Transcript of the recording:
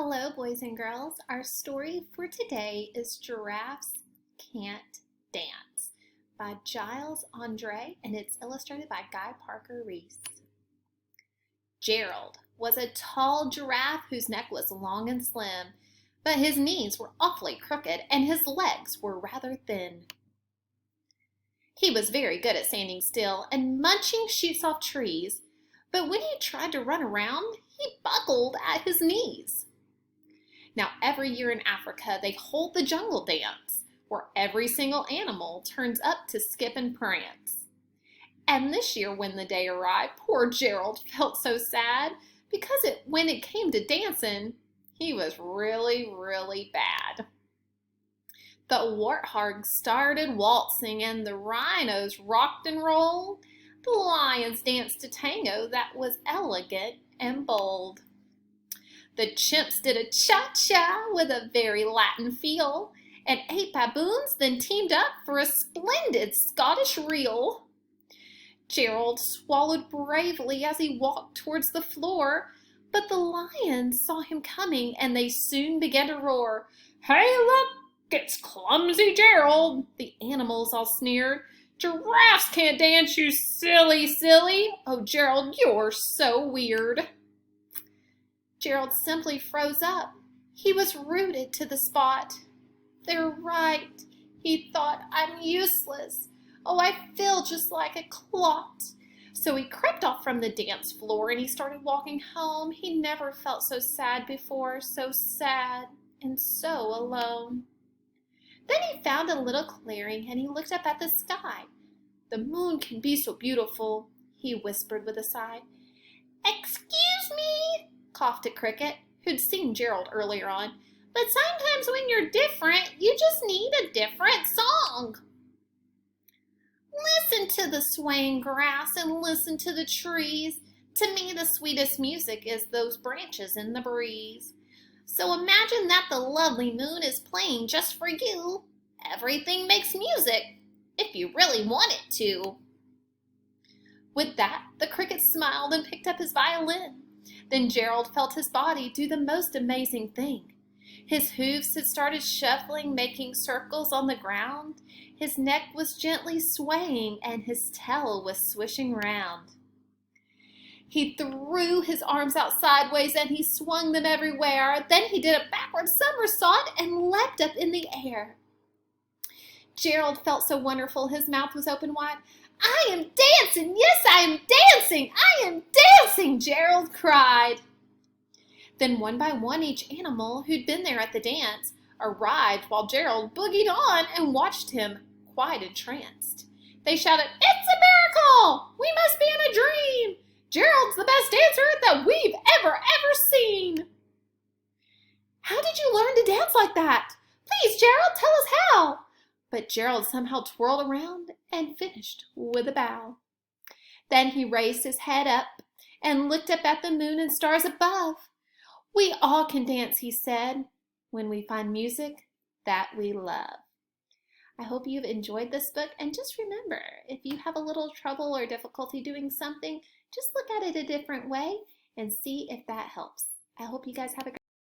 Hello, boys and girls. Our story for today is Giraffes Can't Dance by Giles Andre, and it's illustrated by Guy Parker Reese. Gerald was a tall giraffe whose neck was long and slim, but his knees were awfully crooked and his legs were rather thin. He was very good at standing still and munching shoots off trees, but when he tried to run around, he buckled at his knees. Now, every year in Africa, they hold the jungle dance, where every single animal turns up to skip and prance. And this year, when the day arrived, poor Gerald felt so sad because when it came to dancing, he was really bad. The warthogs started waltzing and the rhinos rocked and rolled. The lions danced a tango that was elegant and bold. The chimps did a cha-cha with a very Latin feel, and 8 baboons then teamed up for a splendid Scottish reel. Gerald swallowed bravely as he walked towards the floor, but the lions saw him coming and they soon began to roar. "Hey, look, it's clumsy Gerald," the animals all sneered. "Giraffes can't dance, you silly. Oh, Gerald, you're so weird." Gerald simply froze up. He was rooted to the spot. "They're right," he thought. "I'm useless. Oh, I feel just like a clot." So he crept off from the dance floor and he started walking home. He never felt so sad before, so sad and so alone. Then he found a little clearing and he looked up at the sky. "The moon can be so beautiful," he whispered with a sigh. "Excuse me," coughed a cricket, who'd seen Gerald earlier on, "but sometimes when you're different, you just need a different song." "Listen to the swaying grass and listen to the trees. To me, the sweetest music is those branches in the breeze. So imagine that the lovely moon is playing just for you. Everything makes music, if you really want it to." With that, the cricket smiled and picked up his violin. Then Gerald felt his body do the most amazing thing. His hooves had started shuffling, making circles on the ground. His neck was gently swaying and his tail was swishing round. He threw his arms out sideways and he swung them everywhere. Then he did a backward somersault and leapt up in the air. Gerald felt so wonderful, his mouth was open wide. "I am dancing! Yes, I am dancing! I am dancing!" Gerald cried. Then one by one each animal who'd been there at the dance arrived while Gerald boogied on and watched him quite entranced. They shouted, "It's a miracle! We must be in a dream! Gerald's the best dancer that we've ever seen!" "How did you learn to dance like that? Please, Gerald, tell us how!" But Gerald somehow twirled around and finished with a bow. Then he raised his head up and looked up at the moon and stars above. "We all can dance," he said, "when we find music that we love." I hope you've enjoyed this book, and just remember, if you have a little trouble or difficulty doing something, just look at it a different way and see if that helps. I hope you guys have a great